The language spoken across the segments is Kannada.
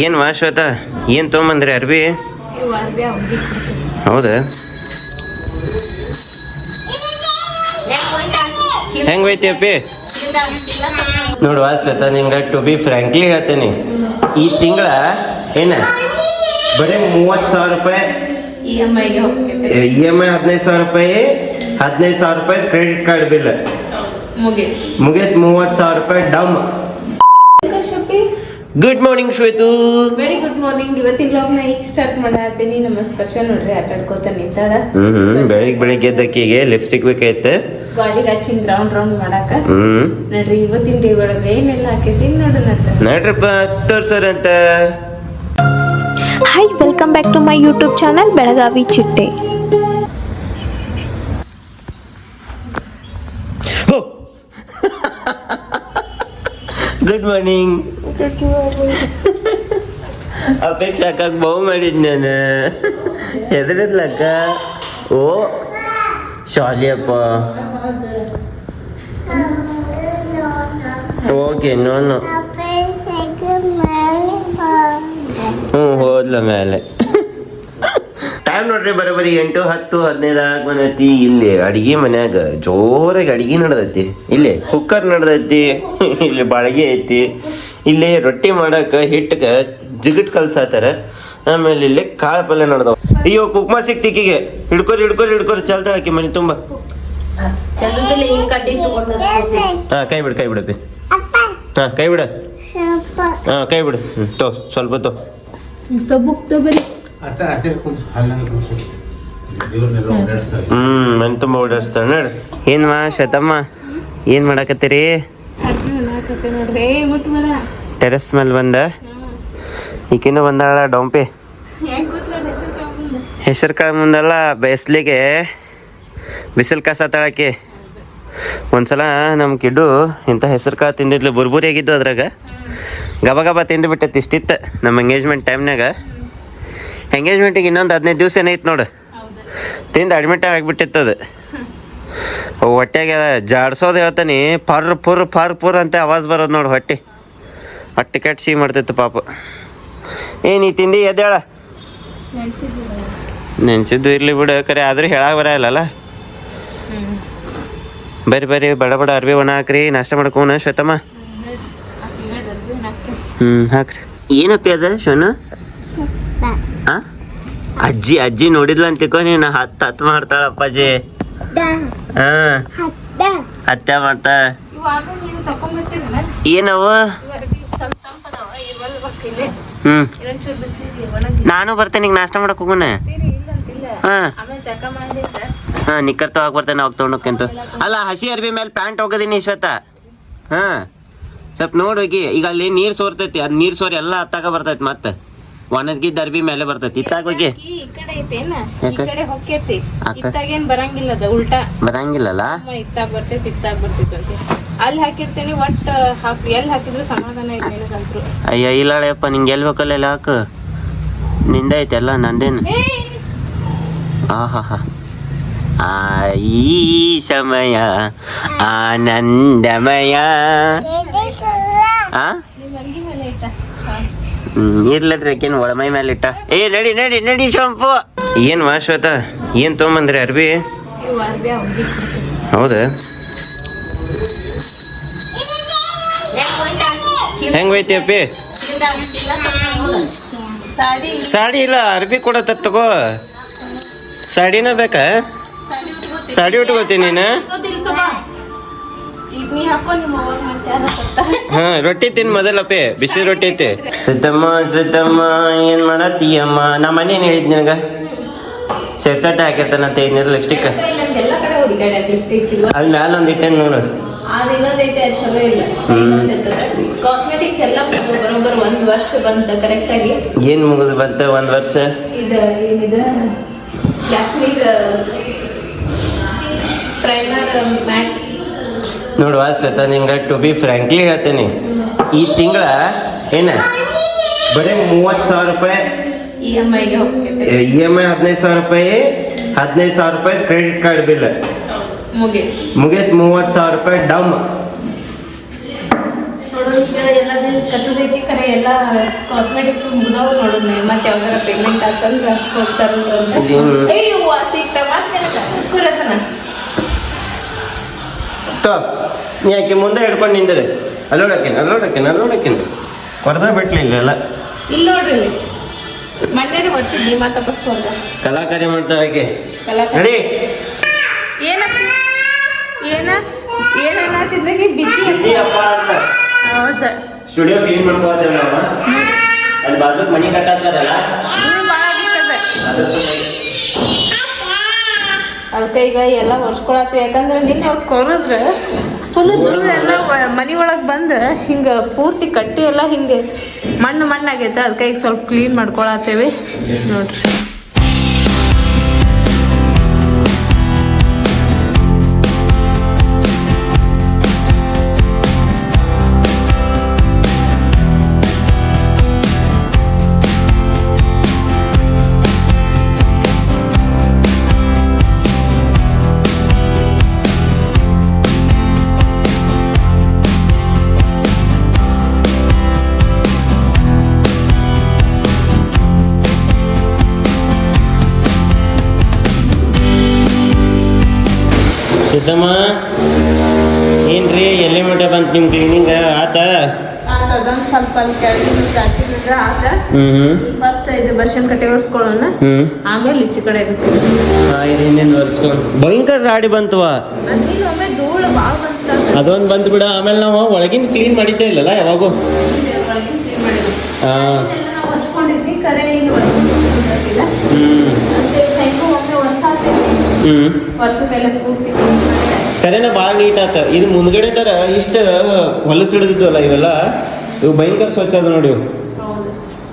ಏನು ಶ್ವೇತಾ ಏನು ತೊಗೊಂಬಂದ್ರಿ ಅರ್ಬಿ? ಹೌದಾ? ಹೆಂಗೆ ಹೋಯ್ತಿ ಅಪ್ಪಿ? ನೋಡುವ ಶ್ವೇತಾ, ನಿಂಗೆ ಟು ಬಿ ಫ್ರ್ಯಾಂಕ್ಲಿ ಹೇಳ್ತೇನೆ, ಈ ತಿಂಗಳ ಏನ ಬರೀ 30,000 ರೂಪಾಯಿ EMI 15,000 ರೂಪಾಯಿ, 15,000 ರೂಪಾಯಿ ಕ್ರೆಡಿಟ್ ಕಾರ್ಡ್ ಬಿಲ್ ಮುಗಿತ್. 30,000 ರೂಪಾಯಿ ಡಮ್. Good morning Shwetu. Very good morning. ಇವತ್ತಿನ ಬ್ಲಾಗ್ ನ ಈಗ ಸ್ಟಾರ್ಟ್ ಮಾಡತ್ತೀನಿ. ನಮ್ಮ ಸ್ಪೆಷಲ್ ನೋಡ್ರಿ ಆಟ ಆಡ್ಕೋತ ನಿಂತಾಳ. ಬೆಳಿಗ್ಗೆ ಎದ್ದಕ್ಕಿಗೆ ಲಿಪ್ಸ್ಟಿಕ್ ಬೇಕೈತೆ ಗಾಡಿಗೆ ಹಚ್ಚಿನ ರೌಂಡ್ ಮಾಡಾಕ. ನೋಡ್ರಿ ಇವತ್ತಿನ ಡೇ ಒಳಗೆ ಏನೆಲ್ಲ ಹಾಕೈತಿ ನೋಡೋಣಂತ. ನೋಡ್ರಪ್ಪ ತೋರ್ಸರಂತ. Hi, welcome back to my YouTube channel Belagavi Chitte. Good morning. ಅಪೇಕ್ಷೆ ಹಾಕಕ್ ಬಹು ಮಾಡಿದ್ ನಾನು. ಹೆದರಿದ್ಲಕ್ಕ. ಓ ಶಾಲಿಯಪ್ಪ. ಓಕೆ ನೋನು. ಹೋದ್ಲ ಮೇಲೆ. ಟೈಮ್ ನೋಡ್ರಿ ಬರೋಬರಿ 8, 10, 15 ಬಂದೈತಿ. ಇಲ್ಲಿ ಅಡಿಗೆ ಮನ್ಯಾಗ ಜೋರಾಗಿ ಅಡಿಗೆ ನಡ್ದೈತಿ. ಇಲ್ಲಿ ಕುಕ್ಕರ್ ನಡ್ದೈತಿ, ಇಲ್ಲಿ ಬಾಳಿಗೆ ಐತಿ, ಇಲ್ಲಿ ರೊಟ್ಟಿ ಮಾಡಕ ಹಿಟ್ಟಕ ಜಿಗಟ್ ಕಲ್ಸಾತಾರ. ಆಮೇಲೆ ಇಲ್ಲಿ ಕಾಳು ಪಲ್ಯ ನಡ್ದವ. ಅಯ್ಯೋ ಕುಕ್ಮ ಸಿಕ್ತಿಕ್ಕಿಗೆ ಹಿಡ್ಕೊರಿ ಚಲ್ತಾಳಕಿ ಮನೆ ತುಂಬ. ಹಾ ಕೈ ಬಿಡಪ್ಪಿ. ಹಾ ಕೈ ಬಿಡ. ಹಾ ಕೈ ಬಿಡು. ತೋ ಸ್ವಲ್ಪ ತೋ. ಮನೆ ತುಂಬ ಓಡಾಡ್ಸ್ತಾಳ ನೋಡ್ರಿ. ಏನ್ವಾ ಶತಮ್ಮ, ಏನ್ ಮಾಡಾಕತ್ತೀರಿ? ಟೆರೆಸ್ ಮೇಲೆ ಬಂದ ಈಕಿನ ಬಂದಾಳ ಡೊಂಪೆ. ಹೆಸರು ಕಾಳು ಮುಂದಲ್ಲ ಬೇಸ್ಲಿಗೆ ಬಿಸಿಲು ಕಾಸತ್ತಾಳಕ್ಕೆ. ಒಂದ್ಸಲ ನಮ್ಮ ಕಿಡ್ಡು ಇಂಥ ಹೆಸರು ಕಾಳು ತಿಂದಿದ್ಲು, ಬುರ್ಬುರಿ ಆಗಿದ್ದು. ಅದ್ರಾಗ ಗಬ ತಿಂದು ಬಿಟ್ಟೈತಿ. ಇಷ್ಟಿತ್ತು ನಮ್ಮ ಎಂಗೇಜ್ಮೆಂಟ್ ಟೈಮ್ನಾಗ. ಎಂಗೇಜ್ಮೆಂಟಿಗೆ ಇನ್ನೊಂದು 15 ದಿವಸ ಏನೈತೆ ನೋಡು, ತಿಂದು ಅಡ್ಮಿಟ್ ಆಗಿಬಿಟ್ಟಿತ್ತು. ಅದು ಹೊಟ್ಟೆಗೆ ಜಾಡ್ಸೋದು ಹೇಳ್ತಾನೆ, ಫರ್ ಅಂತ ಆವಾಜ್ ಬರೋದು ನೋಡು. ಹೊಟ್ಟೆ ಕೆಟ್ಟು ಸಿಹಿ ಮಾಡ್ತೈತೆ ಪಾಪ. ನೀ ತಿಂದು ಎದ್ದೇಳ. ನೆನ್ಸಿದ್ದು ಇರ್ಲಿ ಬಿಡು, ಕರೆ ಆದ್ರೂ ಹೇಳಾಗ ಬರಲ್ಲ. ಬರ್ರಿ ಬಡ ಅರ್ಬಿ ಒಣ ಹಾಕ್ರಿ, ನಾಷ್ಟ ಮಾಡ್ಕೋಣ ಶ್ವೇತಮ್ಮ. ಹಾಕ್ರಿ. ಏನಪ್ಪಿ ಅದ ಶೋನು? ಅಜ್ಜಿ ನೋಡಿದ್ಲ ಅಂತಿಕೋ ನೀನು. ಹತ್ತು ಮಾಡ್ತಾಳ ಅಪ್ಪಾಜಿ. ಹತ್ಯೆ ಮಾಡ್ತಾ. ಏನವ? ನಾನು ಬರ್ತೇನೆ ಈಗ ನಾಷ್ಟ ಮಾಡಕ್ ಹೋಗೋಣ. ನಿಕ್ಕರ್ ತಗೋಕ್ ಬರ್ತೇನೆ, ಅವಾಗ ತೊಗೊಂಡೋಕಂತ. ಅಲ್ಲ ಹಸಿ ಅರ್ಬಿ ಮೇಲೆ ಪ್ಯಾಂಟ್ ಹೋಗೋದೀನಿ ಶ್ವೇತಾ. ಸ್ವಲ್ಪ ನೋಡೋಗಿ. ಈಗ ಅಲ್ಲಿ ನೀರ್ ಸೋರ್ತೈತಿ, ಅದ್ ನೀರ್ ಸೋರಿ ಎಲ್ಲ ಹತ್ತಾಗ ಬರ್ತೈತಿ. ಮತ್ತೆ ಒಣಗಿದ್ದ ಅರ್ಬಿ ಮೇಲೆ ಬರ್ತೈತಿ. ಇತ್ತಾಗ ಹೋಗಿ ಬರಂಗಿಲ್ಲಲ್ಲ. ಅಲ್ಲಿ ಹಾಕಿರ್ತೇನೆ. ಒಟ್ಟು ಎಲ್ಲಿ ಹಾಕಿದ್ರು ಸಮಾಧಾನ ಐತೆ. ಅಯ್ಯ ಇಲ್ಲಪ್ಪ, ನಿಂಗೆ ಎಲ್ಲಿ ಬೇಕಲ್ಲ ಹಾಕು. ನಿಂದ ಐತೆ ಎಲ್ಲ, ನಂದೇನು. ಆಹಾ ಈ ಸಮಯ ಆನಂದಮಯ. ಇರ್ಲಟ್ರಿ ಯಾಕೇನು ಒಳಮೈ ಮೇಲೆ ಇಟ್ಟ. ನಡಿ ಶಂಪು. ಏನು ಶ್ವೇತಾ, ಏನು ತೊಗೊಂಬಂದ್ರಿ ಅರ್ಬಿ? ಹೌದಾ? ಹೆಂಗ್ ಹೋಯ್ತಿ ಅಪ್ಪಿ? ಸಾಡಿ ಇಲ್ಲ, ಅರ್ಬಿ ಕೊಡತ್ತ ತಗೋ. ಸಾಡಿನ ಬೇಕಾ? ಸಾಡಿ ಉಟ್ಕೋತೀನಿ ನೀನು. ರೊಟ್ಟಿ ತಿನ್ ಮೊದಲಪ್ಪಿ, ಬಿಸಿ ರೊಟ್ಟಿ ಐತಿ. ಸಿದ್ದಮ್ಮ ಏನ್ ಮಾಡತ್ತೀಯಮ್ಮ? ನಾ ಮನೆ ಹೇಳಿದ್ ನಿನಗ ಸೆಟ್ ಹಾಕಿರ್ತಾನಂತ ಏನಿರ ಲಿಪ್ಸ್ಟಿಕ್. ಅಲ್ಲಿ ಮ್ಯಾಲ ಒಂದ್ ಇಟ್ಟೇನ್ ನೋಡು. ಏನ್ ಮುಗಿದು ಬಂತ 1 ವರ್ಷ? ನೋಡುವ ಶ್ವೇತಾ, ನಿಂಗೆ ಟು ಬಿ ಫ್ರ್ಯಾಂಕ್ಲಿ ಹೇಳ್ತೇನೆ, ಈ ತಿಂಗಳ ಏನ ಬರೀ 30,000 ರೂಪಾಯಿ EMI 15,000 ರೂಪಾಯಿ, 15,000 ರೂಪಾಯಿ ಕ್ರೆಡಿಟ್ ಕಾರ್ಡ್ ಬಿಲ್ ಮುಗಿತ್. 30,000 ರೂಪಾಯಿ ಡಮ್. ನೋಡು ಈಗ ಎಲ್ಲ ಬಿಲ್ ಕಟ್ಟದೈತಿ ಖರೆ ಎಲ್ಲ ಕಾಸ್ಮೆಟಿಕ್ಸ್ ಮುಗ್ದಾವ ನೋಡು ಮತ್ತೆ ಯಾವ್ದಾರ ಪೇಮೆಂಟ್ ಆಗ್ತಂದ್ರ ಹೋಗ್ತಾರಲ್ಲ ಅಂತ ಅಯ್ಯೋ ಸಿಗ್ತ ಮತ್ತೆ ಸ್ಕೂಲತನ ನೀ ಆಕೆ ಮುಂದೆ ಹಿಡ್ಕೊಂಡು ನಿಂದರೆ ಅಲ್ಲೋಡಕ್ಕೇನು ಕೊಡ್ದ ಬಿಟ್ಲಿಲ್ಲ ಎಲ್ಲ ಇಲ್ಲಿ ನೋಡ್ರಿ ಮೊನ್ನೆ ಹೊಡ್ಸಿದ್ದಿ ಮಾತಾ ತಪ್ಪಿಸ್ಕೊಂಡ ಕಲಾಕಾರಿ ಮಾಡ್ತಾಳೆ ಆಕೆ ಕಲಾಕಾರ ರೆಡಿ ಏನೇನಾತಿದ್ಲಾಗಿ ಬಿದ್ದಿ ಅಪ್ಪ ಅಂತ ಹೌದ ಸ್ಟುಡಿಯೋ ಕ್ಲೀನ್ ಮಾಡ್ಕೋತೇವೆ ನಾವು ಅಲ್ಲಿ ಬಾಜುಕ್ ಮನಿ ಕಟ್ಟಾತಾರಲ್ಲ ಭಾಳ ಆಗಿತ್ತದ ಅದ್ರ ಸಲುವಾಗಿ ಅದಕ್ಕೆ ಈಗ ಎಲ್ಲ ಒರ್ಸ್ಕೊಳತ್ತಿ ಯಾಕಂದ್ರೆ ನಿನ್ನೆ ಅವ್ರು ಕೊರಿದ್ರೆ ಫುಲ್ ಧೂಳೆಲ್ಲ ಮನೆ ಒಳಗೆ ಬಂದು ಹಿಂಗೆ ಪೂರ್ತಿ ಕಟ್ಟಿ ಎಲ್ಲ ಹಿಂಗೆ ಮಣ್ಣಾಗೈತೆ ಅದಕ್ಕೆ ಈಗ ಸ್ವಲ್ಪ ಕ್ಲೀನ್ ಮಾಡ್ಕೊಳತ್ತೇವಿ ನೋಡ್ರಿ ಸಿದ್ದಮ್ಮ ಏನ್ರಿ ಎಲ್ಲಿ ಮಟ್ಟ ಬಂತು ನಿಮ್ಮ ಕ್ಲೀನಿಂಗ್ ಆತ ಅದೊಂದು ಸ್ವಲ್ಪ ಅಲ್ಲಿ ಕೆಳಗಿನ ಹಾಕಿದ್ರೆ ಆತ ಫಸ್ಟ್ ಇದು ಬರ್ಷನ್ ಕಟ್ಟೆ ಒರ್ಸ್ಕೊಳ್ಳೋಣ ಆಮೇಲೆ ಈಚೆ ಕಡೆ ಹಿಂದಿಂದ ಒರೆಸ್ಕೊಂಡು ಭಯಂಕರ ರಾಡಿ ಬಂತವ ಅದೇನು ಒಮ್ಮೆ ಧೂಳು ಭಾಳ ಬಂತ ಅದೊಂದು ಬಂತು ಬಿಡ ಆಮೇಲೆ ನಾವು ಒಳಗಿನ ಕ್ಲೀನ್ ಮಾಡಿದ್ದೇ ಇಲ್ಲಲ್ಲ ಯಾವಾಗೂ ಒಳಗಿನ ಕ್ಲೀನ್ ಮಾಡಿದ್ವಿ ಹಾಂ ನಾವು ಹೊರ್ಸ್ಕೊಂಡಿದ್ವಿ ಕರೆ ಇಲ್ಲಿ ಒಳಗಿಲ್ಲ ಮತ್ತೆ ಹೆಂಗೂ ಒಮ್ಮೆ ಒರ್ಸಾಗ್ತೈತಿ ವರ್ಷ ಮೇಲೆ ಪೂರ್ತಿ ಕರೆನ ಭಾಳ ನೀಟ್ ಆತ ಇದು ಮುಂದ್ಗಡೆ ತರ ಇಷ್ಟ ಹೊಲಸು ಹಿಡಿದಿದ್ವಲ್ಲ ಇವೆಲ್ಲ ಇವು ಭಯಂಕರ ಸ್ವಚ್ಛ ಅದ ನೋಡಿ ಇವು ಹೌದು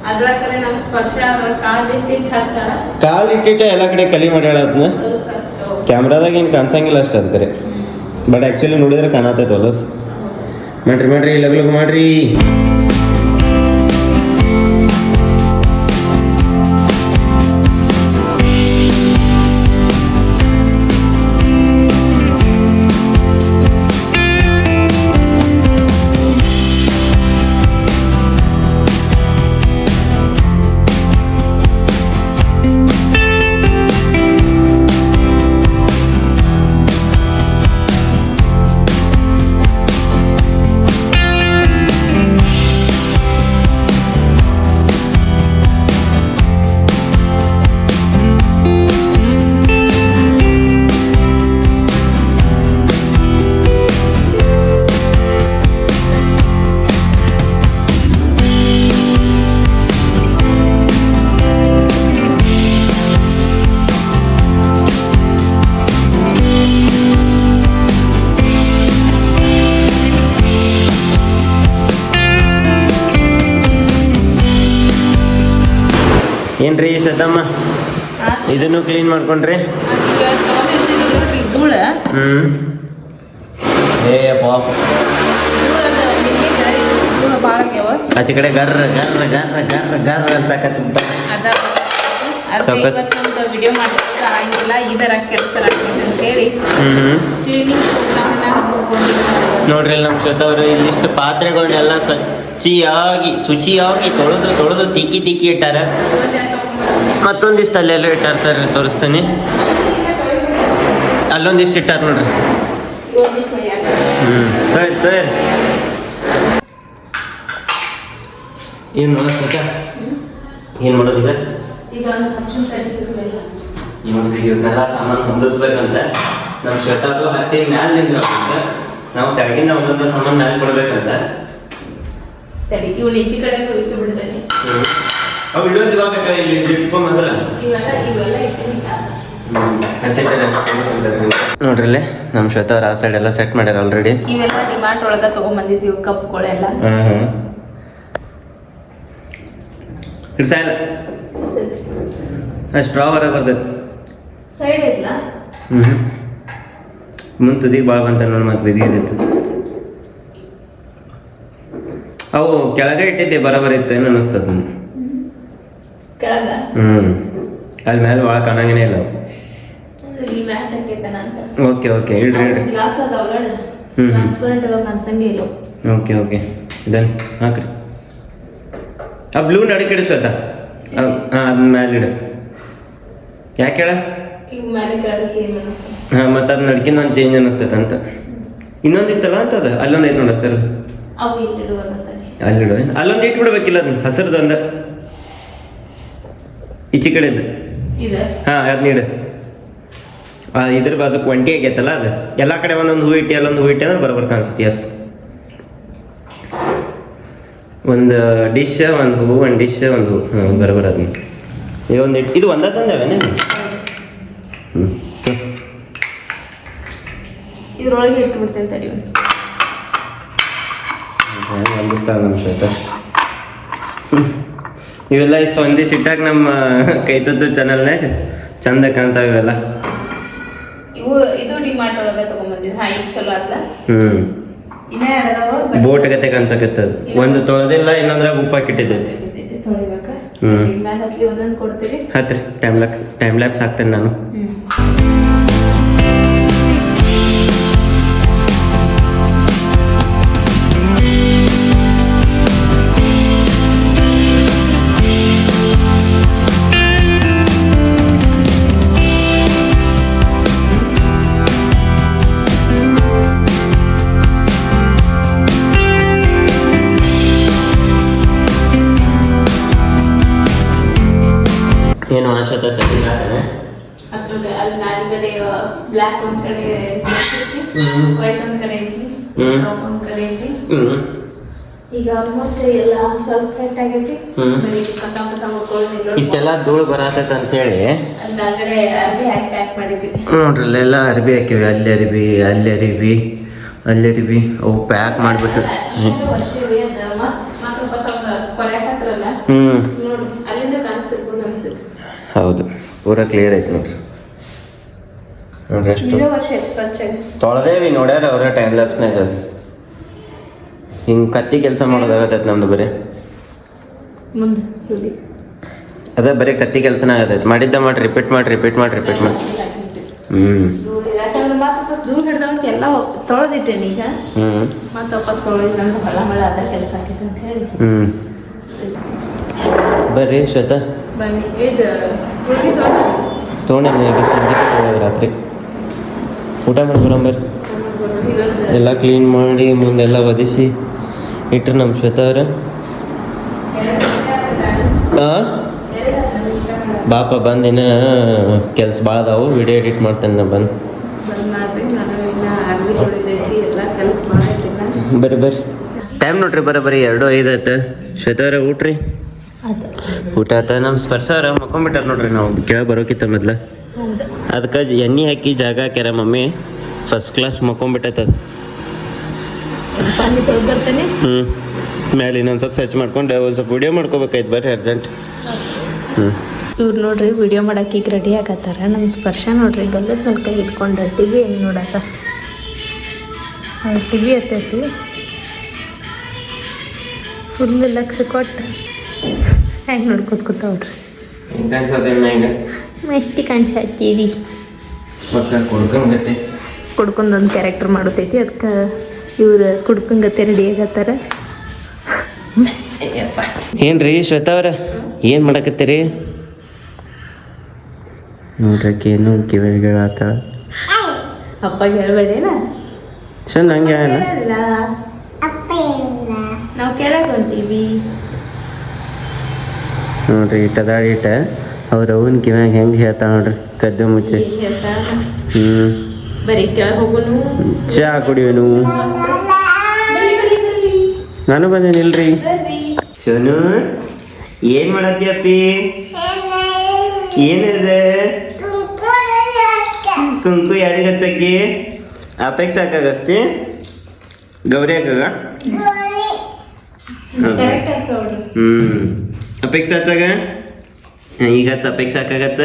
ಅದ್ರ ಕರೆ ನಮ್ಮ ಸ್ಪರ್ಶ ಕಾಲಿಟ್ಟಿಟ್ಟು ಹಾಕ್ತಾಳ ಕಾಲಿಟ್ಟಿಟ್ಟು ಎಲ್ಲ ಕಡೆ ಕಲಿ ಮಾಡ್ಯಾಳ ಅದನ್ನ ಕ್ಯಾಮ್ರಾದಾಗ ಏನು ಕಾಣಿಸಂಗಿಲ್ಲ ಅಷ್ಟು ಅದು ಕರೆ ಬಟ್ ಆ್ಯಕ್ಚುಲಿ ನೋಡಿದ್ರೆ ಕಾಣತೈತೆ ಹೊಲಸು ಮಾಡ್ರಿ ಲಗು ಮಾಡ್ರಿ ಏನ್ರಿ ಶ್ವೇತಮ್ಮ ಇದನ್ನು ಕ್ಲೀನ್ ಮಾಡ್ಕೊಂಡ್ರಿ ಧೂಳ ಏ ಪಾಪ ಧೂಳ ಭಾಳ ಆಗ್ಯಾವ ಆಚೆ ಕಡೆ ಗರ್ರ ಗರ್ರ ಗರ್ರ ಗರ್ರ ಗರ್ರ ಅನ್ಸಾಕತ್ತ ಅದಕ್ಕೆ ಇವತ್ತೊಂದು ವಿಡಿಯೋ ಮಾಡ್ಲಿಕ್ಕೆ ಆಗಿಲ್ಲ ಇದರ ಕೆಲಸ ಆಗ್ತದೆ ಅಂತೇಳಿ ಕ್ಲೀನಿಂಗ್ ನೋಡ್ರಿ ನಮ್ಮ ಶ್ವೇತ ಅವರು ಇಲ್ಲಿಷ್ಟು ಪಾತ್ರೆಗಳನ್ನೆಲ್ಲ ಶುಚಿಯಾಗಿ ತೊಳೆದು ತಿಕ್ಕಿ ಇಟ್ಟಾರ ಮತ್ತೊಂದಿಷ್ಟು ಅಲ್ಲೆಲ್ಲ ಇಟ್ಟಾರ್ತಾರೆ ತೋರಿಸ್ತೀನಿ ಅಲ್ಲೊಂದಿಷ್ಟು ಇಟ್ಟಾರ ನೋಡ್ರಿ ತೋರಿ ಏನು ನೋಡ ಏನು ಮಾಡೋದೀಗ ನೋಡ್ರಿ ಇವನ್ನೆಲ್ಲ ಸಾಮಾನು ಹೊಂದಿಸ್ಬೇಕಂತ ನಮ್ಮ ಶ್ವೇತಾರು ಹತ್ತಿ ಮ್ಯಾಲ ನಿಂದ್ರಬೇಕಂತ ನಾವು ತೆಳಗಿಂದ ಒಂದೊಂದು ಸಾಮಾನು ಮ್ಯಾಲ ಕೊಡ್ಬೇಕಂತ ಈಚೆ ಕಡೆ ಬಿಡ್ತೇನೆ ಅವು ಇಲ್ಲೊಂದು ಇವಾಗ ಇಲ್ಲಿ ಇಟ್ಕೊಂಬಂದಲ್ಲ ನೋಡ್ರಿ ಇಲ್ಲೇ ನಮ್ಮ ಶ್ವೇತ ಅವ್ರ ಆ ಸೈಡ್ ಎಲ್ಲ ಸೆಟ್ ಮಾಡ್ಯಾರ ಆಲ್ರೆಡಿ ಇವೆಲ್ಲ ಡಿಮಾರ್ಟ್ ಒಳಗ ತಗೊಂಡ್ಬಂದಿದ್ದೀವಿ ಕಪ್ಗಳೆಲ್ಲ ಇಡ್ಸಾಯಲ್ಲ ಸ್ಟ್ರಾ ಹೊರಗೆ ಬರ್ತೈತೆ ಸೈಡ್ ಐತ್ಲ ಮುಂದೆ ತುದಿಗೆ ಭಾಳ ಬಂತ ನೋಡಿ ಮತ್ತೆ ಬಿದಿಗಿತ್ತು ಅವು ಕೆಳಗೆ ಇಟ್ಟಿದ್ದೆ ಬರಬರ ಇತ್ತು ಏನು ಅನಿಸ್ತದ ಕೆಳಗ ಅಲ್ಲಿ ಮೇಲೆ ಭಾಳ ಕಾಣಂಗೇನೆ ಇಲ್ಲ ಈ ಮ್ಯಾಚ್ ಹಾಕೈತನ ಅಂತ ಓಕೆ ಹೇಳ್ರಿ ಗ್ಲಾಸ್ ಅದಾವಲ್ಲ ಟ್ರಾನ್ಸ್ಪರೆಂಟ್ ಅದಾವ ಕಾಣಿಸಂಗೇ ಇಲ್ಲ ಓಕೆ ಇದನ್ನು ಹಾಕ್ರಿ. ಆ ಬ್ಲೂ ನಡುಗೆ ಇಡಿಸ್ವತ್ತ ಹಾಂ ಅದ್ ಮ್ಯಾಲೆ ಇಡು. ಯಾಕೆ ಹೇಳ? ಈಗ ಮೇಲೆ ಕೆಳಗೆ ಸೇಮ್ ಅನಿಸ್ತದೆ. ಹಾಂ ಮತ್ತು ಅದು ನಡ್ಕಿಂದ ಒಂದು ಚೇಂಜ್ ಅನ್ನಿಸ್ತೈತೆ ಅಂತ. ಇನ್ನೊಂದು ಇತ್ತಲ್ಲ ಅಂತದ ಅಲ್ಲೊಂದು ಐತೆ ನೋಡಿ ಹಸಿರು. ಅವು ಇಟ್ಟಿಡುವಂತಾನೆ ಅಲ್ಲಿಡು. ಅಲ್ಲೊಂದು ಇಟ್ಬಿಡ್ಬೇಕಿಲ್ಲ ಅದನ್ನ ಹಸಿರದೊಂದು ಈಚೆ ಕಡೆದು. ಇದು ಹಾಂ ಅದು ನೀಡು. ಇದ್ರ ಬಾಜುಕ್ ಒಂಟಿ ಆಗೈತಲ್ಲ ಅದು ಎಲ್ಲ ಕಡೆ ಒಂದೊಂದು ಹೂ ಇಟ್ಟು ಅಲ್ಲೊಂದು ಹೂ ಇಟ್ಟು ಅಂದ್ರೆ ಬರೋಬರ್ ಕಾಣಿಸುತ್ತೆ. ಎಸ್, ಒಂದು ಡಿಶ್ ಒಂದು ಹೂ, ಒಂದು ಡಿಶ್ ಒಂದು ಹೂ. ಹಾಂ ಬರೋಬರ್ ಅದನ್ನ ಒಂದು ಇಟ್ಟು ಇದು ಒಂದ ತಂದೇವೇನೆ. ಹ್ಞೂ ಇದ್ರೊಳಗೆ ಇಟ್ಬಿಡ್ತೇನೆ ತಡಿ. ಒಂದಿಸ್ತಾವ ನಮ್ಮ ಶ್ವೇತ. ಇವೆಲ್ಲ ಇಷ್ಟು ಒಂದಿಷ್ಟು ಇಟ್ಟಾಗ ನಮ್ಮ ಕೈತದ್ದು ಚಾನಲ್ನಾಗ ಚಂದ ಕಾಣ್ತಾವ ಇವೆಲ್ಲ. ಇವು ಇದು ಡಿಮಾರ್ಟ್ ಒಳಗೆ ತಗೊಂಡ್ಬಂದಿದ್ದು. ಹಾಂ ಈಗ ಚಲೋ ಆತ್ಲ. ಇನ್ನ ಎರಡದಾವ ಬೋಟ್ ಗತೆ ಕಾಣ್ಸಕತ್ತದ. ಒಂದು ತೊಳೆದಿಲ್ಲ, ಇನ್ನೊಂದ್ರಾಗ ಉಪ್ಪು ಹಾಕಿಟ್ಟಿದ್ದೈತಿ. ತೊಳಿಬೇಕಾ? ಮ್ಯಾಲೆ ಹಾಕಿ ಒಂದೊಂದು ಕೊಡ್ತೀರಿ. ಹತ್ರಿ ಟೈಮ್ ಲ್ಯಾಪ್ಸ್ ಹಾಕ್ತೇನೆ ನಾನು. ಏನು ಆಶತ ಸೆಟ್ಟಿಂಗ್ ಆದ್ರೆ ಅದ್ರಲ್ಲಿ ಅಲ್ಲಿ ನಾಲ್ಕಡೆ ಬ್ಲ್ಯಾಕ್ ಒಂದ್ ಕಡೆ ವೈಟ್ ಒಂದ್ ಕಡೆ ಐತಿ, ಕಪ್ ಒಂದ್ ಕಡೆ ಐತಿ. ಈಗ ಆಲ್ಮೋಸ್ಟ್ ಎಲ್ಲ ಸ್ವಲ್ಪ ಸೆಟ್ ಆಗೈತಿ. ಬರೀ ಕಸ ಕಸ ಮುಟ್ಕೊಳ್ಳೋದಿಲ್ಲ. ಇಷ್ಟೆಲ್ಲ ಧೂಳು ಬರತೈತೆ ಅಂತೇಳಿ ಅಲ್ಲಿ ಆ ಕಡೆ ಅರ್ಬಿ ಹಾಕಿ ಪ್ಯಾಕ್ ಮಾಡಿದ್ವಿ. ನೋಡ್ರಿ ಅಲ್ಲೆಲ್ಲ ಅರ್ಬಿ ಹಾಕಿವಿ. ಅಲ್ಲಿ ಅರಿಬಿ ಅಲ್ಲಿ ಅರಿಬಿ ಅಲ್ಲಿ ಅರಿಬಿ ಅವು ಪ್ಯಾಕ್ ಮಾಡಿಬಿಟ್ಟು. ಅಲ್ಲಿಂದ ಕಾಣಿಸ್ತಿರ್ಬೋದು ಅನ್ಸುತ್ತೆ. ಹೌದು, ಪೂರ ಕ್ಲಿಯರ್ ಐತೆ ನೋಡ್ರಿ. ನೋಡ್ರಿ ಅಷ್ಟು ಇದೇ ವರ್ಷ ಸ್ವಚ್ಛ ತೊಳೆದೇವಿ. ನೋಡ್ಯಾರ ಅವ್ರ ಟೈಮ್ ಲ್ಯಾಪ್ಸ್ನಾಗ. ಹಿಂಗೆ ಕತ್ತಿ ಕೆಲಸ ಮಾಡೋದಾಗತ್ತೈತೆ ನಮ್ದು ಬರೀ. ಮುಂದೆ ಇಲ್ಲಿ ಅದೇ ಬರೀ ಕತ್ತಿ ಕೆಲಸನ ಆಗತೈತೆ. ಮಾಡಿದ್ದ ಮಾಡಿ ರಿಪೀಟ್ ಮಾಡಿ. ಯಾಕಂದ್ರೆ ಮತ್ತೆ ವಾಪಸ್ ದೂರ ಹಿಡ್ದಂತ ಎಲ್ಲ ತೊಳೆದಿಟ್ಟೇನೆ ಈಗ. ಮತ್ತೆ ವಾಪಸ್ ತೊಳೆದ್ರೆ ಹೊಳ ಅದ ಕೆಲಸ ಆಕೈತೆ ಅಂತ ಹೇಳಿ. ಬರ್ರಿ ಶ್ವೇತಾ, ಬನ್ನಿ. ಇದು ಹುಡುಗಿ ತೊಗೊಂಡೆ ಈಗ ಸಂಜೆ ತೊಗೊಳೋದು ರಾತ್ರಿ ಊಟ ಮಾಡಿ ಬರೋಂಬರ್ರಿ. ಎಲ್ಲ ಕ್ಲೀನ್ ಮಾಡಿ ಮುಂದೆಲ್ಲ ಒದಿಸಿ ಇಟ್ರು ನಮ್ಮ ಶ್ವೇತಾ ಅವ್ರ. ಬಾಪ ಬಂದಿನ ಕೆಲ್ಸ ಭಾಳ ಅದಾವು. ವಿಡಿಯೋ ಎಡಿಟ್ ಮಾಡ್ತೇನೆ ನಾ ಬಂದು. ಬರ್ರಿ ಟೈಮ್ ನೋಡ್ರಿ ಬರೋಬ್ಬರಿ 2:05 ಆಯ್ತು. ಶ್ವೇತಾ ಅವ್ರ ಊಟ್ರಿ ಊಟ ಆತ. ನಮ್ಮ ಸ್ಪರ್ಶ ಅವ್ರ ಮಕ್ಕೊಂಬಿಟ್ಟಾರ ನೋಡ್ರಿ. ನಾವು ಕೆಳಗೆ ಬರೋಕಿತ್ತ ಮೊದ್ಲು ಅದಕ್ಕೆ ಎಣ್ಣೆ ಹಾಕಿ ಜಾಗ ಹಾಕ್ಯಾರ ಮಮ್ಮಿ. First class ಮಕ್ಕೊಂಬಿಟ್ಟೈತದ. ಮೇಲೆ ಇನ್ನೊಂದು ಸ್ವಲ್ಪ ಸರ್ಚ್ ಮಾಡ್ಕೊಂಡು ಒಂದು ಸ್ವಲ್ಪ ವಿಡಿಯೋ ಮಾಡ್ಕೋಬೇಕಾಯ್ತು. ಬರ್ರಿ ಅರ್ಜೆಂಟ್. ಇವ್ರು ನೋಡ್ರಿ ವಿಡಿಯೋ ಮಾಡಕ್ಕೆ ಈಗ ರೆಡಿ ಆಗತ್ತಾರ. ನಮ್ಮ ಸ್ಪರ್ಶ ನೋಡ್ರಿ ಗಲ್ಲದ ಮೇಲೆ ಕೈ ಇಟ್ಕೊಂಡು ಟಿವಿ ಹೆಂಗೆ ನೋಡತ್ತ. ಟಿವಿ ಹತ್ತೈತಿ ಫುಲ್ ಲಕ್ಷ ಕೊಟ್ಟು ಹೆಂಗೆ ನೋಡ್ಕೊತ ಕೂತಾವ್ರಿ. ಮಸ್ತಿ ಕಾಣಿಸ್ತೀರಿ. ಕುಡ್ಕೊಂಡೊಂದು ಕ್ಯಾರೆಕ್ಟರ್ ಮಾಡತೈತಿ. ಅದಕ್ಕೆ ಇವ್ರು ಕುಡ್ಕೊಂಗತ್ತೆ ರೆಡಿ ಆಗತ್ತಾರ. ಏನ್ರಿ ಶ್ವೇತಾ ಅವ್ರ ಏನು ಮಾಡಕತ್ತೀರಿ? ನೋಡ್ರಕ್ಕೇನು ಕಿವಿಗೆ ಆತ. ಅಪ್ಪಗೆ ಹೇಳ್ಬೇಡೇನ. ಚಂದ ಹಂಗೆ ಹೇಳಲ್ಲ, ನಾವು ಕೆಳಗೆ ಹೊಂಟೀವಿ ನೋಡ್ರಿ. ಇಟ್ಟದಾಡಿಟ್ಟ ಅವ್ರ ಅವನ್ ಕಿವ್ಯಾಗ ಹೆಂಗೆ ಹೇಳ್ತಾಳ ನೋಡ್ರಿ ಕದ್ದು ಮುಚ್ಚಿ. ಬರೀ ಕೆಳಗೆ ಹೋಗೋನು ಚಾ ಕುಡಿಯೋನು. ನಾನು ಬಂದೇನಿಲ್ರಿ. ಸೋನು ಏನ್ ಮಾಡತ್ತೀಯಪ್ಪಿ? ಏನಿದೆ? ಕುಂಕು ಯಾರಿಗೆ ಹಚ್ಚಕ್ಕಿ? ಅಪೇಕ್ಷ ಹಾಕಾಗಸ್ತಿ ಗೌರಿ ಹಾಕಾಗ. ಅಪೇಕ್ಷ ಹಚ್ಚಾಗ ಈಗ ಅಪೇಕ್ಷ ಹಾಕಾಗತ್ತ.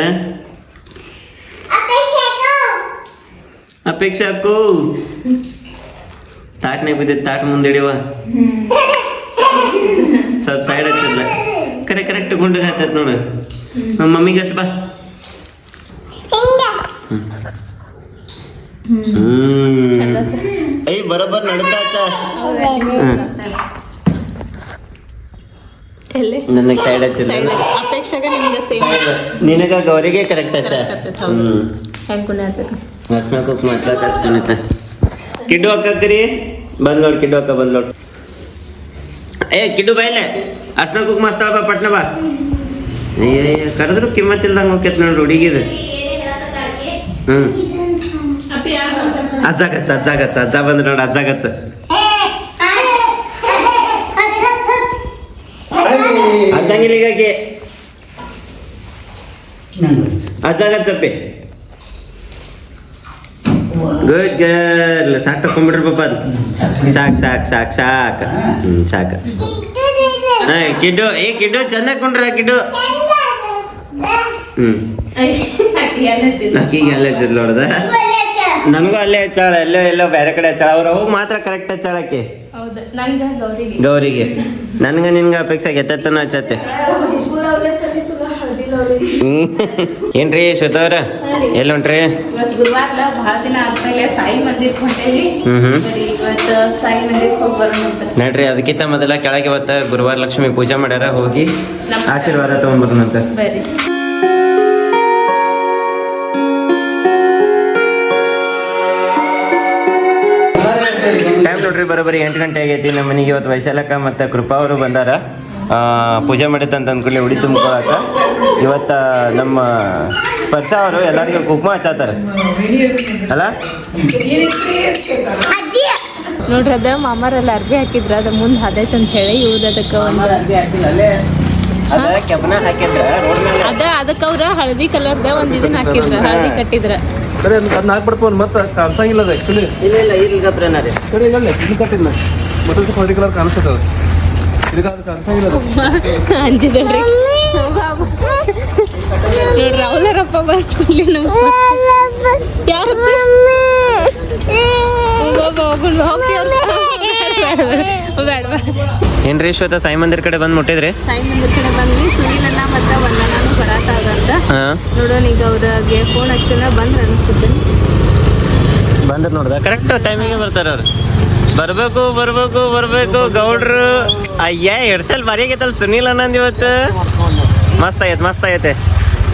ಅಪೇಕ್ಷ ಹಾಕು. ತಾಟ್ನಾಗ ಬಿದ್ದಿದ್ದು ತಾಟ್ ಮುಂದಿಡಿವ. ಸ್ವಲ್ಪ ಸೈಡ್ ಹಚ್ಚಲ್ಲ. ಕರೆಕ್ಟ್ ಗುಂಡಿಗೆ ಹತ್ತೈತೆ ನೋಡು. ನಮ್ಮ ಮಮ್ಮಿಗೆ ಹಚ್ಚ ಬಾ. ಐ ಬರೋಬ್ಬರ್ ನಡ್ತಾ ಎಲ್ಲಿ ನನಗೆ ಸೈಡ್ ಹಚ್ಚಿಲ್ಲ ಅಪೇಕ್ಷೆಗೆ ನಿಮ್ಗೆ ಸೇಮ್ ನಿನಗ ಗೌರಿಗೆ ಕರೆಕ್ಟ್ ಹಚ್ಚ ಹೆಂಗೆ ಪುಣ್ಯ ಆಗ್ಬೇಕು ಅರ್ಶನ ಕುಕ್ಮ ಹಚ್ಚಕ್ ಅಷ್ಟೇ ಕಿಡ್ಡು ಅಕ್ಕರಿ ಬಂದ್ ನೋಡ್ ಕಿಡ್ಡು ಅಕ್ಕ ಬಂದ್ ನೋಡ್ ಏ ಕಿಡ್ಡು ಬಾಯ್ಲೆ ಅರ್ಶನ ಕುಕ್ಮ ಹಚ್ತಾಳ ಬಾ ಪಟ್ನ ಬಾ ಕರೆದ್ರು ಕಿಮ್ಮತ್ತಿಲ್ದಂಗ ಹೋಗ್ಯತ್ ನೋಡ್ರಿ ಹುಡುಗಿದು ಅಜ್ಜಾಗಚ್ಚ ಅಜ್ಜ ಬಂದ್ ನೋಡ ಅಜ್ಜಾಗಚ್ಚ ಅಜ್ಜಂಗಿಲ್ಲ ಈಗಾಕಿ ಅಜ್ಜಾಗಚ್ಚಪ್ಪಿ ಗುಡ್ ಗರ್ಲ್ ಸಾಕ್ ತಕೊಂಡ್ಬಿಡ್ರಿ ಪಾಪ ಅದು ಸಾಕ್ ಕಿಡ್ಡು ಕಿಡ್ಡು ಚಂದ ಕೊಂಡ್ರ ಕಿಡ್ಡು ಅಕ್ಕಿಗೆ ಅಲ್ಲೇ ಹಚ್ಚಿದ್ಲು ನೋಡ್ದ ನನಗೂ ಅಲ್ಲೇ ಹಚ್ಚಾಳ ಎಲ್ಲೋ ಬೇರೆ ಕಡೆ ಹಚ್ಚಾಳ ಅವ್ರು ಅವು ಮಾತ್ರ ಕರೆಕ್ಟ್ ಹಚ್ಚಾಳಕ್ಕೆ ಗೌರಿಗೆ ನನ್ಗ ನಿನ್ಗ ಅಪೇಕ್ಷೆ ಎತ್ತನ ಹಚ್ಚತ್ತೆ ಏನ್ರಿ ಶ್ವೇತಾ ಅವ್ರ ಎಲ್ಲಿ ಹೊಂಟ್ರಿ ಗುರುವಾರ ಬಹಳ ದಿನ ಆದ್ಮೇಲೆ ಸಾಯಿ ಮಂದಿರ್ ಹೊಂಟೇವಿ ಇವತ್ತು ಸಾಯಿ ಮಂದಿರ್ಗೆ ಹೋಗಿ ಬರೋಣ ನಡ್ರಿ ಅದಕ್ಕಿಂತ ಮೊದಲ ಕೆಳಗೆ ಇವತ್ತ ಗುರುವಾರ ಲಕ್ಷ್ಮಿ ಪೂಜೆ ಮಾಡ್ಯಾರ ಹೋಗಿ ಆಶೀರ್ವಾದ ತಗೊಂಡ್ಬರೋಣಂತ ಬರ್ರಿ ಟೈಮ್ ನೋಡ್ರಿ ಬರೋಬ್ಬರಿ 8 ಗಂಟೆ ಆಗೈತಿ ನಮ್ಮ ಮನೆಗೆ ಇವತ್ತು ವೈಶಾಲಕ್ಕ ಮತ್ತು ಕೃಪಾ ಅವರು ಬಂದಾರ ಪೂಜೆ ಮಾಡಿತ್ತಂತ ಅಂದ್ಕೊಳ್ಳಿ ಉಡಿ ತುಂಬ್ಕೊಳಕ ಇವತ್ತ ನಮ್ಮ ಸ್ಪರ್ಶ ಅವರು ಎಲ್ಲರಿಗೂ ಕುಕ್ಮ ಹಚ್ಚಾತಾರ ಅಲ್ಲ ನೋಡ್ರಿ ಅದ ಮಾಮಾರೆಲ್ಲ ಅರ್ಬಿ ಹಾಕಿದ್ರ ಅದ ಮುಂದೆ ಹದೈತ್ ಅಂತ ಹೇಳಿ ಇವ್ರದ್ದು ಅದಕ್ಕೆ ಒಂದು ಅದಕ್ಕೆ ಅವ್ರ ಹಳದಿ ಕಲರ್ದ ಒಂದು ಇದನ್ನ ಹಾಕಿದ್ರ ಹಳದಿ ಕಟ್ಟಿದ್ರ ಅದನ್ನ ಹಾಕ್ಬಿಡ್ಪ ಮತ್ತೆ ಕಾಣಿಸಂಗಿಲ್ಲ ಅದು ಆ್ಯಕ್ಚುಲಿ ಇಲ್ಲ ಇರ್ಲಿ ಗಬ್ರನ ರೀ ಸರಿ ಇಲ್ಲ ಇದು ಕಟ್ಟಿದ್ನ ಮತ್ತೆ ಸ್ವಲ್ಪ ಹಳದಿ ಕಲರ್ ಕಾಣಿಸ್ತದೆ ಅದು ಇದಕ್ಕೆ ಅದು ಕಾಣಿಸಂಗಿಲ್ಲ ಅದು ಅಂಜಿದ್ರಿ ನೋಡ್ರಿ ಅವಲರಪ್ಪ ಬರ್ಕೊಳ್ಳಿ ನಮ್ಮ ಯಾರಪ್ಪ ಏನ್ರಿ ಶ್ವೇತಾ ಸಾಯಿ ಮಂದಿರ್ ಕಡೆ ಬಂದು ಮುಟ್ಟಿದ್ರಿ ಸಾಯಿ ಮಂದಿರ್ ಕಡೆ ಬಂದ್ವಿ ಸುನೀಲನ್ನ ಮತ್ತೆ ವಂದನಾನು ಬರತ್ತಾದಂತ ನೋಡೋಣ ಈಗ ಅವ್ರಿಗೆ ಫೋನ್ ಹಚ್ಚೋಣ ಬಂದ್ರೆ ಅನಿಸ್ತದೆ ಬಂದ್ರ ನೋಡ್ದ ಕರೆಕ್ಟ್ ಟೈಮಿಗೆ ಬರ್ತಾರ ಅವ್ರು ಬರ್ಬೇಕು ಗೌಡ್ರು ಅಯ್ಯ ಎಡ್ಸಲ್ ಬಾರಿ ಆಗೈತಲ್ ಸುನೀಲ್ ಅನ್ನಂದ್ ಇವತ್ತು ಮಸ್ತ್ ಆಗೈತೆ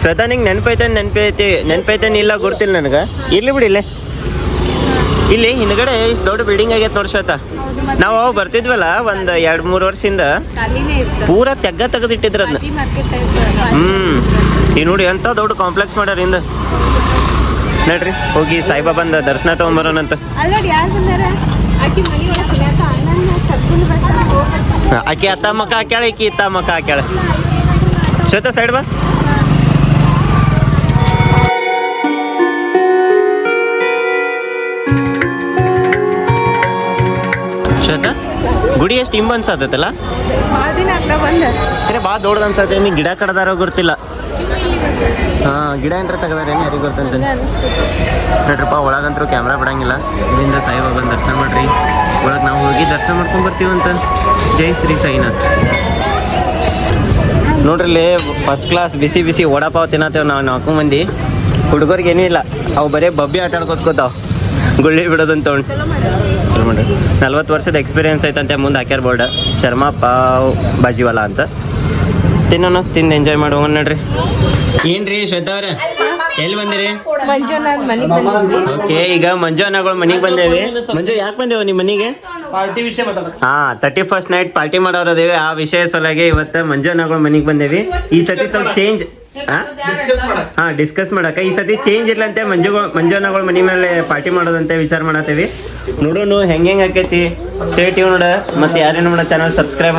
ಶ್ವೇತಾ ನಿಂಗೆ ನೆನಪೈತೇನೆ ಇಲ್ಲ ಗೊತ್ತಿಲ್ಲ ನನಗೆ ಇರ್ಲಿ ಬಿಡಿ ಇಲ್ಲಿ ಹಿಂದ್ಗಡೆ ಇಷ್ಟು ದೊಡ್ಡ ಬಿಲ್ಡಿಂಗ್ ಆಗೈತೆ ನೋಡಿ ಶ್ವೇತಾ ನಾವು ಅವಾಗ ಬರ್ತಿದ್ವಲ್ಲ ಒಂದು 2-3 ವರ್ಷದಿಂದ ಪೂರಾ ತೆಗ್ದಿಟ್ಟಿದ್ರ ಅದನ್ನ ಈಗ ನೋಡಿ ಎಂತ ದೊಡ್ಡ ಕಾಂಪ್ಲೆಕ್ಸ್ ಮಾಡ್ಯಾರ ಹಿಂದ ನೋಡ್ರಿ ಹೋಗಿ ಸಾಯಿಬಾಬಂದ ದರ್ಶನ ತಗೊಂಬರೋಣಂತ ಆಕಿ ಅತ್ತ ಮಕ್ಕ ಹಾಕ್ಯಾಳ ಈಕಿ ಇತ್ತ ಮಕ್ಕ ಹಾಕ್ಯಾಳ ಶ್ವೇತಾ ಸೈಡ್ ಬಾ ಶ್ವೇತಾ ಗುಡಿ ಎಷ್ಟು ಇಂಬ ಅನ್ಸತ್ತಲ್ಲ ಭಾಳ ದೊಡ್ಡದು ಅನ್ಸತ್ತೆ ನೀ ಗಿಡ ಕಡ್ದಾರೋ ಗೊತ್ತಿಲ್ಲ ಗಿಡ ಏನ್ರ ತೆಗ್ದಾರೇನು ಯಾರಿಗೆ ಗೊತ್ತಂತ ನೋಡ್ರಿಪ್ಪ ಒಳಗಂತರೂ ಕ್ಯಾಮ್ರಾ ಬಿಡಂಗಿಲ್ಲ ಇಲ್ಲಿಂದ ಸಾಯಿಬಾಬನ ದರ್ಶನ ಮಾಡ್ರಿ ಒಳಗೆ ನಾವು ಹೋಗಿ ದರ್ಶನ ಮಾಡ್ಕೊಂಡ್ ಬರ್ತೀವಂತ ಜೈ ಶ್ರೀ ಸಾಯಿನಾಥ್ ನೋಡ್ರಿ ಫಸ್ಟ್ ಕ್ಲಾಸ್ ಬಿಸಿ ವಡಾಪಾವ್ ತಿನ್ನತ್ತೇವೆ ನಾವು 4 ಮಂದಿ ಹುಡುಗರಿಗೆ ಏನೂ ಇಲ್ಲ ಅವು ಬರೀ ಬಬ್ಬಿ ಆಟ ಆಡ್ಕೊತ್ಕೋತಾವ ಗುಳ್ಳಿ ಬಿಡೋದಂತ ಚಲೋ ಮಾಡ್ರಿ 40 ವರ್ಷದ ಎಕ್ಸ್ಪೀರಿಯನ್ಸ್ ಐತಂತೆ ಮುಂದೆ ಹಾಕ್ಯಾರ ಬೋರ್ಡ್ ಶರ್ಮಾ ಪಾವ್ ಬಾಜಿವಾಲಾ ಅಂತ ತಿನ್ನೋಣ ತಿಂದು ಎಂಜಾಯ್ ಮಾಡುವ ನೋಡ್ರಿ ಏನ್ರಿ ಶ್ವೇತಾ ಅವ್ರ ಎಲ್ಲಿ ಬಂದಿರಿ ಓಕೆ ಈಗ ಮಂಜು ಅನ್ನಗಳು ಮನೆಗೆ ಬಂದೇವಿ ಮಂಜು ಯಾಕೆ ಬಂದೇವ ನಿಮ್ಮ ಮನೆಗೆ ಪಾರ್ಟಿ ವಿಷಯ ಮಾತಾಡ 31st ನೈಟ್ ಪಾರ್ಟಿ ಮಾಡೋರದೇವಿ ಆ ವಿಷಯ ಸಲುವಾಗಿ ಇವತ್ತು ಮಂಜು ಅನ್ನಗಳು ಮನೆಗೆ ಬಂದೇವಿ ಈ ಸತಿ ಸ್ವಲ್ಪ ಚೇಂಜ್ ಡಿಸ್ಕಸ್ ಮಾಡಕ ಈ ಸತಿ ಚೇಂಜ್ ಇರ್ಲಂತೆ ಮಂಜು ಅನ್ನಗಳು ಮನೆ ಮೇಲೆ ಪಾರ್ಟಿ ಮಾಡೋದಂತೆ ವಿಚಾರ ಮಾಡತ್ತೀವಿ ನೋಡೋಣ ಹೆಂಗೆ ಆಕೈತಿ ಸ್ಟೇಟ್ ನೋಡ ಮತ್ತೆ ಯಾರೇನು ಮಾಡೋ ಚಾನಲ್ ಸಬ್ಸ್ಕ್ರೈಬ್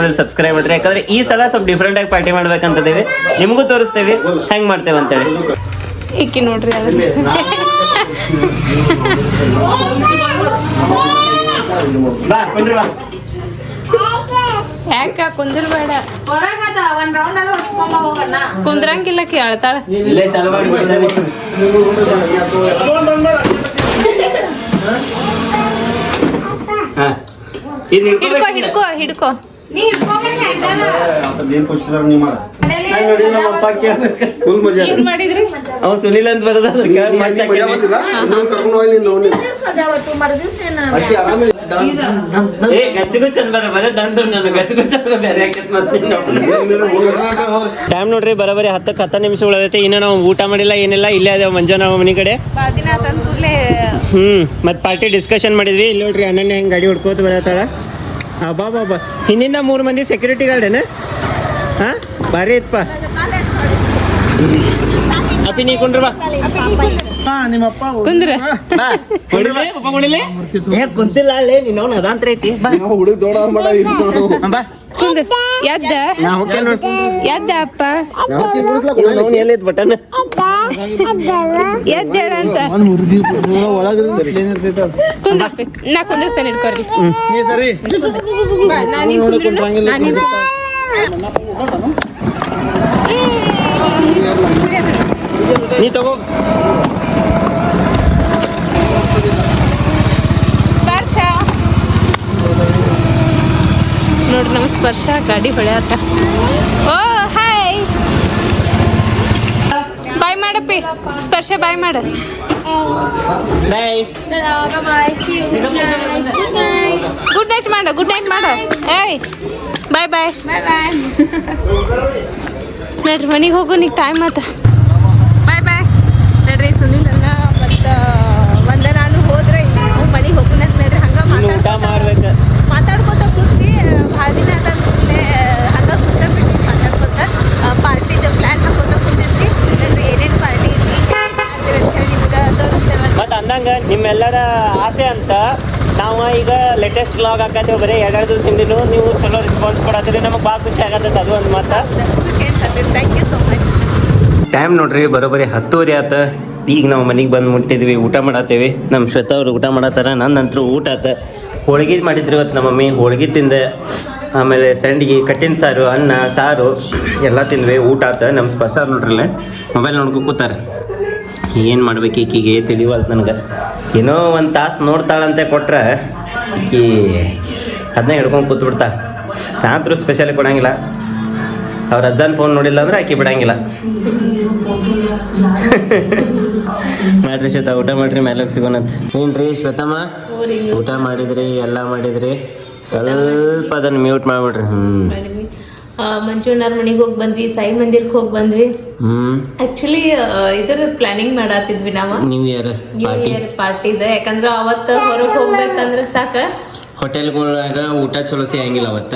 ಮಾಡ್ರಿ ಯಾಕಂದ್ರೆ ಈ ಸಲ ಸ್ವಲ್ಪ ಡಿಫ್ರೆಂಟ್ ಆಗಿ ಪಾರ್ಟಿ ಮಾಡ್ಬೇಕಂತದೇವಿ ನಿಮಗೂ ತೋರಿಸ್ತೇವೆ ಹೆಂಗ್ ಮಾಡ್ತೇವೆ ಅಂತೇಳಿ ಈಕಿ ನೋಡ್ರಿ ಬಾ ಕೊಂಡ್ರಿ ಬಾ ಯಾಕ ಕುಂದ್ರಬೇಡ ಕುಂದ್ರಂಗಿಲ್ಲ ಕೇಳ್ತಾಳ ಇಲ್ಲೇ ಚಾಲು ಮಾಡಿ ಹಿಡ್ಕೋ ಏನ್ ಮಾಡಿದ್ರಿ ಅವ್ ಸುನಿಲ್ ಅಂತ ಬರೋದ ಏ ಗಚ್ಚಗುಚ್ಚನ್ ಬರ ದಂಡು ನಾನು ಗಚ್ಚಗುಚ್ಚನ್ ಬೇರೆ ಟೈಮ್ ನೋಡ್ರಿ ಬರೋಬರಿ 10 ನಿಮಿಷ ಉಳಿದೈತೆ ಇನ್ನು ನಾವು ಊಟ ಮಾಡಿಲ್ಲ ಏನಿಲ್ಲ ಇಲ್ಲೇ ಅದೇವ ಮಂಜು ನಾವು ಮನೆ ಕಡೆ ಮತ್ತೆ ಪಾರ್ಟಿ ಡಿಸ್ಕಷನ್ ಮಾಡಿದ್ವಿ ಇಲ್ಲಿ ನೋಡ್ರಿ ಅಣ್ಣನೇ ಹೆಂಗೆ ಗಾಡಿ ಹೊಡ್ಕೋತ ಬರತ್ತಾಳ ಬಾ ಬಾ ಬಾ ಹಿಂದಿಂದ 3 ಮಂದಿ ಸೆಕ್ಯೂರಿಟಿ ಗಾರ್ಡೇನ ಹಾಂ ಭಾರಿ ಇತ್ತಪ್ಪ ಅಪ್ಪಿ ನೀ ಕುಂಡ್ರ ಬಾ ನಿಮ್ಮಪ್ಪ ಕುಂದ್ರ ಕುಂತಿಲ್ಲ ಅಲ್ಲೇ ನೀನು ಅದಾಂತ್ರ ಐತಿ ಹುಡುಗ ದೊಡ್ಡ ಮಾಡ ಬಾ ಕುಂದ್ರ ಎದ್ದ ಎದ್ದ ಅಪ್ಪ ಎಲ್ಲಿದ್ ಬಟನ್ ಎದ್ದ ಅಂತ ಒಳಗ ಕುಂದ್ರಪ್ಪಿ ನಾ ಕುಂದ್ರಸ್ತೇನೆ ಇಟ್ಕೊರ್ಲಿ ಸರಿ ನೀ ತಗೋ ಸ್ಪರ್ಶ ನೋಡ್ರಿ ನಮ್ಮ ಸ್ಪರ್ಶ ಗಾಡಿ ಹೊಳ್ಯಾತ ಓ ಹಾಯ್ ಬಾಯ್ ಮಾಡಪ್ಪಿ ಸ್ಪರ್ಶ ಬಾಯ್ ಮಾಡ ಬಾಯ್ ಗುಡ್ ನೈಟ್ ಮಾಡ ಏಯ್ ಬಾಯ್ ಬಾಯ್ ನಡ್ರಿ ಮನೆಗೆ ಹೋಗು ನೀಗ ಟೈಮ್ ಆತ ಬಾಯ್ ಬಾಯ್ ನಡ್ರಿ ಸುನಿಲ್ ಅಣ್ಣ ಮತ್ತು ನಾನು ಹೋದ್ರೆ ನಾವು ಮನೆಗೆ ಹೋಗೋಣ ಅಂತ ನಡ್ರಿ ಹಂಗೆ ಊಟ ಮಾಡ್ಬೇಕು ಮಾತಾಡ್ಕೊತ ಕೂತ್ವಿ ಭಾಳ ದಿನ ಅದಾದ್ಮೇಲೆ ಹಂಗೆ ಕೂತ್ಬಿಟ್ಟು ಮಾತಾಡ್ಕೊತ ಪಾರ್ಟಿದು ಪ್ಲ್ಯಾನ್ ಹಾಕೋತ ಕೂತಿದ್ವಿ ನಡ್ರಿ ಏನೇನು ಪಾರ್ಟಿ ಐತಿ ಅಂತ ಹೇಳಿ ನಿಮ್ಗೆ ತೋರಿಸ್ತೇವೆ ಮತ್ತು ಅಂದಂಗ ನಿಮ್ಮೆಲ್ಲರ ಆಸೆ ಅಂತ ನಾವು ಈಗ ಲೇಟೆಸ್ಟ್ ವ್ಲಾಗ್ ಹಾಕತ್ತೇವೆ ಬರೀ 2 ದಿವಸ ಹಿಂದಿನೂ ನೀವು ಚಲೋ ರೆಸ್ಪಾನ್ಸ್ ಕೊಡತ್ತೀರಿ ನಮಗೆ ಭಾಳ ಖುಷಿ ಆಗತ್ತದ ಅದು ಒಂದು ಮಾತು thank you so much time ನೋಡ್ರಿ ಬರೋಬ್ಬರಿ 10:30 ಆತ ಈಗ ನಾವು ಮನೆಗೆ ಬಂದು ಮುಟ್ಟಿದ್ವಿ ಊಟ ಮಾಡತ್ತೇವಿ ನಮ್ಮ ಶ್ವೇತಾ ಅವ್ರು ಊಟ ಮಾಡತ್ತಾರ ನಂದಂತರೂ ಊಟ ಆತ ಹೋಳಿಗೆ ಮಾಡಿದ್ರಿ ಇವತ್ತು ನಮ್ಮ ಮಮ್ಮಿ ಹೋಳಿಗೆ ತಿಂದೆ ಆಮೇಲೆ ಸಂಡಿಗೆ ಕಟ್ಟಿನ ಸಾರು ಅನ್ನ ಸಾರು ಎಲ್ಲ ತಿಂದ್ವಿ ಊಟ ಆತ ನಮ್ಮ ಸ್ಪರ್ಶ ನೋಡ್ರಲ್ಲ ಮೊಬೈಲ್ ನೋಡ್ಕೊ ಕೂತಾರೆ ಏನು ಮಾಡ್ಬೇಕು ಈಕಿಗೆ ತಿಳಿವಲ್ತು ನನಗೆ ಏನೋ ಒಂದು ತಾಸು ನೋಡ್ತಾಳಂತೆ ಕೊಟ್ರೆ ಈಕಿ ಅದನ್ನ ಹಿಡ್ಕೊಂಡು ಕೂತ್ಬಿಡ್ತಾ ನಾನಂತರೂ ಸ್ಪೆಷಲಿ ಕೊಡಂಗಿಲ್ಲ ಅವ್ರ ಅಜ್ಜನ ಫೋನ್ ನೋಡಿಲ್ಲ ಅಂದ್ರೆ ಆಕಿ ಬಿಡಂಗಿಲ್ಲ ಮಾಡ್ರಿ ಶ್ವೇತಾ ಊಟ ಮಾಡ್ರಿ ಮೇಲೆ ಸಿಗೋಣಂತ ಏನ್ರಿ ಶ್ವೇತಮ್ಮ ಊಟ ಮಾಡಿದ್ರಿ ಎಲ್ಲ ಮಾಡಿದ್ರಿ ಸ್ವಲ್ಪ ಅದನ್ನ ಮ್ಯೂಟ್ ಮಾಡ್ಬಿಡ್ರಿ ಮಂಜುಣ್ಣವ್ರ ಮನೆಗೆ ಹೋಗಿ ಬಂದ್ವಿ ಸಾಯಿ ಮಂದಿರಕ್ಕೆ ಹೋಗಿ ಬಂದ್ವಿ ಹ್ಮ್ ಆಕ್ಚುಲಿ ಇದರ ಪ್ಲಾನಿಂಗ್ ಮಾಡತ್ತಿದ್ವಿ ನಾವು ನ್ಯೂ ಇಯರ್ ನ್ಯೂ ಇಯರ್ ಪಾರ್ಟಿದ ಯಾಕಂದ್ರೆ ಅವತ್ತು ಹೊರಗೆ ಹೋಗ್ಬೇಕಂದ್ರೆ ಸಾಕ ಹೋಟೆಲ್ಗಳಾಗ ಊಟ ಚಲೋ ಸಿಗಂಗಿಲ್ಲ ಅವತ್ತ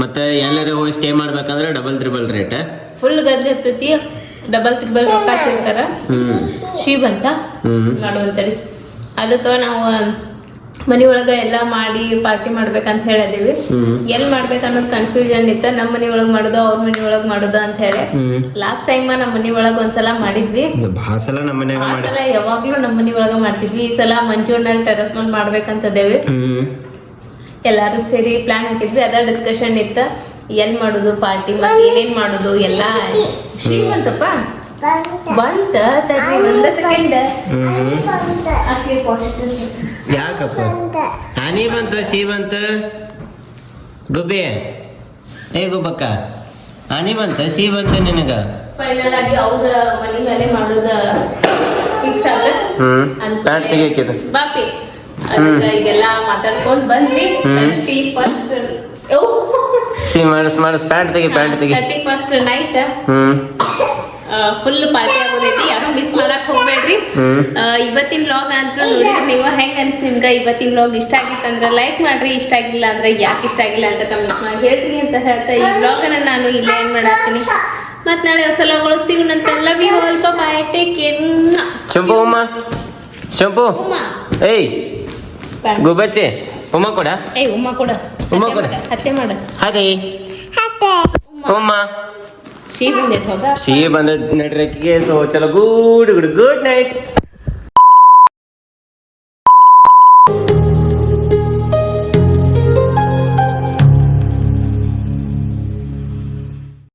ಮತ್ತೆ ಎಲ್ಲಾರ ಹೋಗಿ ಸ್ಟೇ ಮಾಡ್ಬೇಕಂದ್ರೆ ಡಬಲ್ ರೇಟ್ ಫುಲ್ ಗದ್ದೆ ಇರ್ತೈತಿ ಡಬಲ್ ತ್ರಿಬಲ್ ರೊಕ್ಕ ಹಚ್ಚಿರ್ತಾರ ಶೀಬ್ ಅಂತ ಮಾಡುವಂತೇಳಿ ಅದಕ್ಕೆ ನಾವು ಮನೆ ಒಳಗೆ ಎಲ್ಲ ಮಾಡಿ ಪಾರ್ಟಿ ಮಾಡ್ಬೇಕಂತ ಹೇಳಿದೀವಿ ಎಲ್ಲಿ ಮಾಡ್ಬೇಕು ಅನ್ನೋದು ಕನ್ಫ್ಯೂಷನ್ ಇತ್ತ ನಮ್ಮ ಮನೆ ಒಳಗೆ ಮಾಡೋದು ಅವ್ರ ಮನೆ ಒಳಗೆ ಮಾಡೋದು ಅಂತ ಹೇಳಿ ಲಾಸ್ಟ್ ಟೈಮ್ ನಮ್ಮ ಮನೆ ಒಳಗೆ ಒಂದ್ಸಲ ಮಾಡಿದ್ವಿ ಭಾಳ ಸಲ ನಮ್ಮ ಮನ್ಯಾಗ ಯಾವಾಗ್ಲೂ ನಮ್ಮ ಮನೆ ಒಳಗೆ ಮಾಡ್ತಿದ್ವಿ ಈ ಸಲ ಮಂಜುಣ್ಣ ಟೆರಸ್ ಮೇಲೆ ಮಾಡ್ಬೇಕಂತದೇವಿ ಎಲ್ಲಾರು ಸೇರಿ ಪ್ಲಾನ್ ಹಾಕಿದ್ವಿ ಅದ ಡಿಸ್ಕಷನ್ ಇತ್ತ ಎಲ್ಲಿ ಮಾಡೋದು ಪಾರ್ಟಿ ಮತ್ತೆ ಏನೇನ್ ಮಾಡೋದು ಎಲ್ಲ ಶ್ರೀಮಂತಪ್ಪ ಬಂತ ಒಂದ ಸೆಕೆಂಡ್ ಯಾಕಪ್ಪ ಹಾನಿ ಬಂತು ಸಿ ಬಂತು ಗುಬ್ಬಿ ಏ ಗುಬ್ಬಕ್ಕ ಹಾನಿ ಬಂತ ಸಿ ಬಂತು ನಿನಗ ಫೈನಲ್ ಆಗಿ ಅವ್ರ ಮನಿ ಮೇಲೆ ಮಾಡೋದ ಫಿಕ್ಸ್ ಆಗ ಪ್ಯಾಂಟ್ ತೆಗಿಯಕಿದ ಬಾಪಿ ಅದಕ್ಕೆ ಈಗೆಲ್ಲ ಮಾತಾಡ್ಕೊಂಡ್ ಬಂದ್ವಿ 31st ಪ್ಯಾಂಟ್ ತೆಗಿ 31st ನೈಟ್ ಫುಲ್ ಪಾರ್ಟಿ ಆಗೋದೈತಿ ಯಾರು ಮಿಸ್ ಮಾಡಕ್ ಹೋಗ್ಬೇಡ್ರಿ ಇವತ್ತಿನ ವ್ಲಾಗ್ ಅಂತ ನೋಡಿದ್ರೆ ನೀವು ಹೆಂಗ್ ಅನ್ಸ್ ನಿಮ್ಗೆ ಇವತ್ತಿನ ವ್ಲಾಗ್ ಇಷ್ಟ ಆಗಿತ್ತಂದ್ರೆ ಲೈಕ್ ಮಾಡ್ರಿ ಇಷ್ಟ ಆಗಿಲ್ಲ ಅಂದ್ರೆ ಯಾಕೆ ಇಷ್ಟ ಆಗಿಲ್ಲ ಅಂತ ಕಮೆಂಟ್ ಮಾಡಿ ಹೇಳ್ತೀನಿ ಅಂತ ಹೇಳ್ತಾ ಈ ವ್ಲಾಗ್ ಅನ್ನ ನಾನು ಇಲ್ಲೇ ಏನ್ ಮಾಡಾಕ್ತೀನಿ ಮತ್ ನಾಳೆ ಹೊಸ ವ್ಲಾಗ್ ಸಿಗೋಣಂತ love you all bye take care Shampu ಏಯ್ ಗುಬ್ಬಚ್ಚಿ ಉಮ್ಮ ಕೊಡ ಉಮ್ಮ ಕೊಡ ಹತ್ತೆ ಮಾಡ ಅದೇ ಉಮ್ಮ ಶೀ ಬಂದ ನಡ್ರಕ್ಕಿಗೆ ಸೊ ಚಲೋ ಗುಡ್ ನೈಟ್